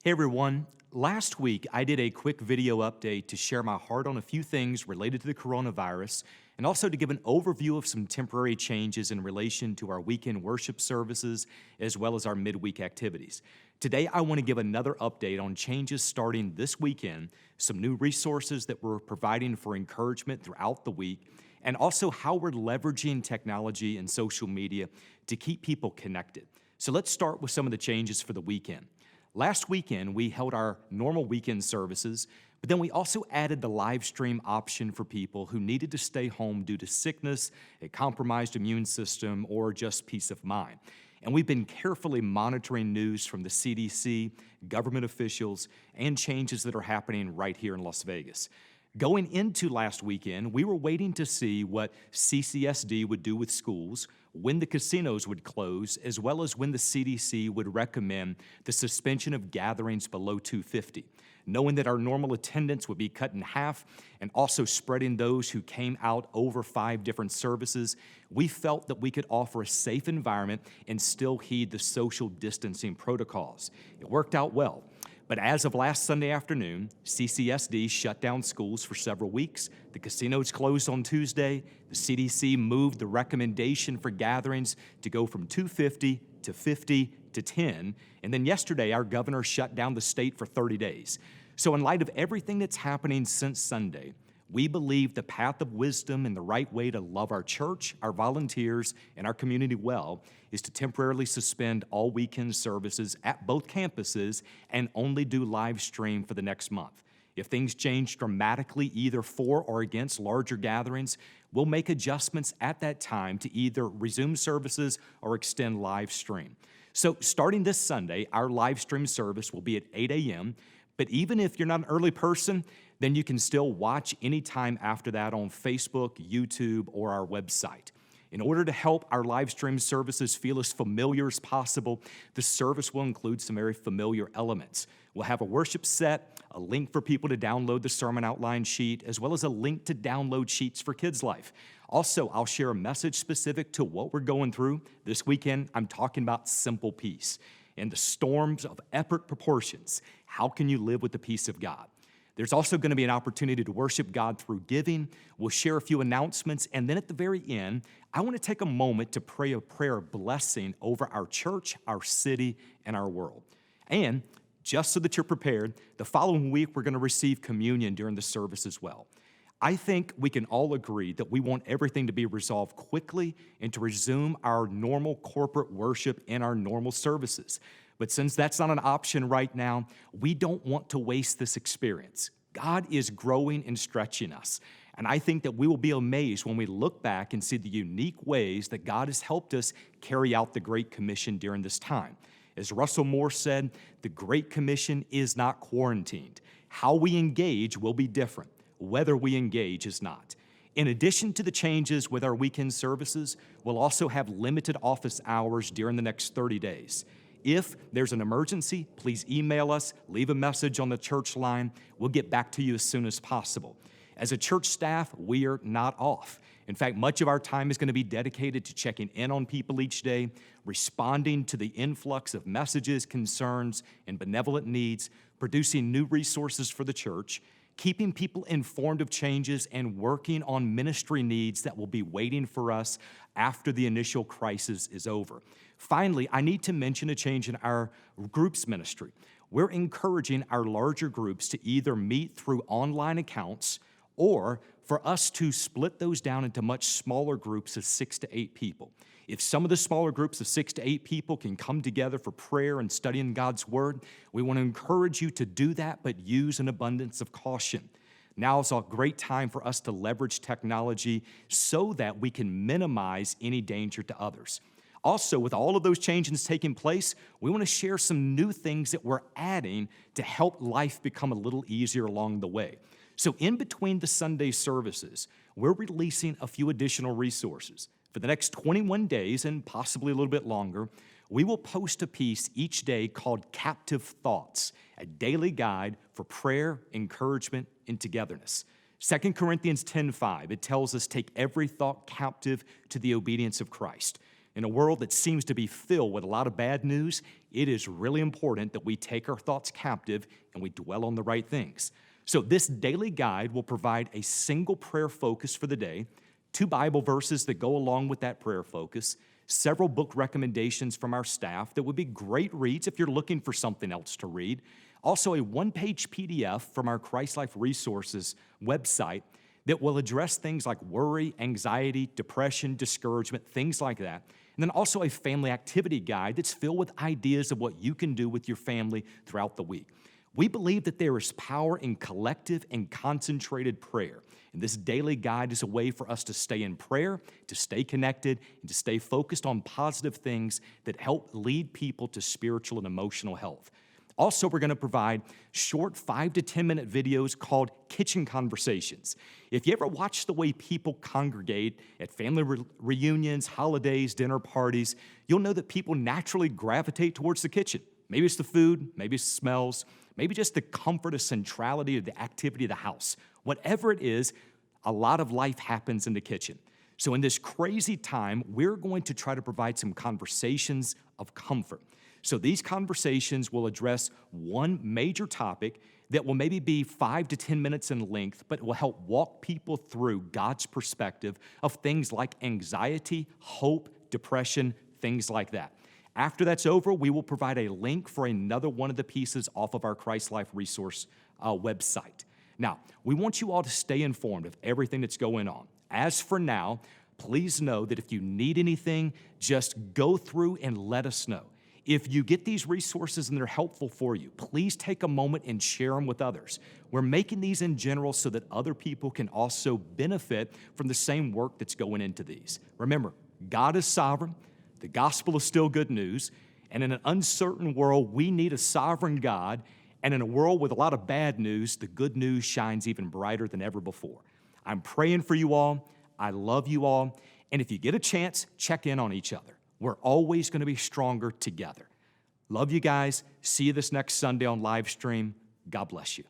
Hey everyone, last week I did a quick video update to share my heart on a few things related to the coronavirus and also to give an overview of some temporary changes in relation to our weekend worship services as well as our midweek activities. Today I want to give another update on changes starting this weekend, some new resources that we're providing for encouragement throughout the week, and also how we're leveraging technology and social media to keep people connected. So let's start with some of the changes for the weekend. Last weekend, we held our normal weekend services, but then we also added the live stream option for people who needed to stay home due to sickness, a compromised immune system, or just peace of mind. And we've been carefully monitoring news from the CDC, government officials, and changes that are happening right here in Las Vegas. Going into last weekend, we were waiting to see what CCSD would do with schools, when the casinos would close, as well as when the CDC would recommend the suspension of gatherings below 250. Knowing that our normal attendance would be cut in half and also spreading those who came out over 5 different services, we felt that we could offer a safe environment and still heed the social distancing protocols. It worked out well. But as of last Sunday afternoon, CCSD shut down schools for several weeks. The casinos closed on Tuesday. The CDC moved the recommendation for gatherings to go from 250 to 50 to 10. And then yesterday, our governor shut down the state for 30 days. So in light of everything that's happening since Sunday, we believe the path of wisdom and the right way to love our church, our volunteers, and our community well is to temporarily suspend all weekend services at both campuses and only do live stream for the next month. If things change dramatically either for or against larger gatherings, we'll make adjustments at that time to either resume services or extend live stream. So starting this Sunday, our live stream service will be at 8 a.m., but even if you're not an early person, then you can still watch anytime after that on Facebook, YouTube, or our website. In order to help our live stream services feel as familiar as possible, the service will include some very familiar elements. We'll have a worship set, a link for people to download the sermon outline sheet, as well as a link to download sheets for Kids Life. Also, I'll share a message specific to what we're going through. This weekend, I'm talking about simple peace. In the storms of epic proportions, how can you live with the peace of God? There's also going to be an opportunity to worship God through giving. We'll share a few announcements, and then at the very end, I want to take a moment to pray a prayer of blessing over our church, our city, and our world. And just so that you're prepared, the following week, we're going to receive communion during the service as well. I think we can all agree that we want everything to be resolved quickly and to resume our normal corporate worship and our normal services. But since that's not an option right now, we don't want to waste this experience. God is growing and stretching us. And I think that we will be amazed when we look back and see the unique ways that God has helped us carry out the Great Commission during this time. As Russell Moore said, the Great Commission is not quarantined. How we engage will be different. Whether we engage is not. In addition to the changes with our weekend services, we'll also have limited office hours during the next 30 days. If there's an emergency, please email us, leave a message on the church line. We'll get back to you as soon as possible. As a church staff, we are not off. In fact, much of our time is going to be dedicated to checking in on people each day, responding to the influx of messages, concerns, and benevolent needs, producing new resources for the church, keeping people informed of changes, and working on ministry needs that will be waiting for us after the initial crisis is over. Finally, I need to mention a change in our groups ministry. We're encouraging our larger groups to either meet through online accounts or for us to split those down into much smaller groups of 6 to 8 people. If some of the smaller groups of 6 to 8 people can come together for prayer and studying God's Word, we want to encourage you to do that, but use an abundance of caution. Now is a great time for us to leverage technology so that we can minimize any danger to others. Also, with all of those changes taking place, we want to share some new things that we're adding to help life become a little easier along the way. So in between the Sunday services, we're releasing a few additional resources. For the next 21 days, and possibly a little bit longer, we will post a piece each day called Captive Thoughts, a daily guide for prayer, encouragement, and togetherness. 2 Corinthians 10:5, it tells us, take every thought captive to the obedience of Christ. In a world that seems to be filled with a lot of bad news, it is really important that we take our thoughts captive and we dwell on the right things. So this daily guide will provide a single prayer focus for the day, 2 Bible verses that go along with that prayer focus, several book recommendations from our staff that would be great reads if you're looking for something else to read, also a 1-page PDF from our Christ Life Resources website that will address things like worry, anxiety, depression, discouragement, things like that. And then also a family activity guide that's filled with ideas of what you can do with your family throughout the week. We believe that there is power in collective and concentrated prayer. And this daily guide is a way for us to stay in prayer, to stay connected, and to stay focused on positive things that help lead people to spiritual and emotional health. Also, we're going to provide short 5 to 10 minute videos called Kitchen Conversations. If you ever watch the way people congregate at family reunions, holidays, dinner parties, you'll know that people naturally gravitate towards the kitchen. Maybe it's the food, maybe it's the smells, maybe just the comfort of centrality of the activity of the house. Whatever it is, a lot of life happens in the kitchen. So in this crazy time, we're going to try to provide some conversations of comfort. So these conversations will address one major topic that will maybe be 5 to 10 minutes in length, but will help walk people through God's perspective of things like anxiety, hope, depression, things like that. After that's over, we will provide a link for another one of the pieces off of our Christ Life Resource website. Now, we want you all to stay informed of everything that's going on. As for now, please know that if you need anything, just go through and let us know. If you get these resources and they're helpful for you, please take a moment and share them with others. We're making these in general so that other people can also benefit from the same work that's going into these. Remember, God is sovereign. The gospel is still good news. And in an uncertain world, we need a sovereign God. And in a world with a lot of bad news, the good news shines even brighter than ever before. I'm praying for you all. I love you all. And if you get a chance, check in on each other. We're always going to be stronger together. Love you guys. See you this next Sunday on Livestream. God bless you.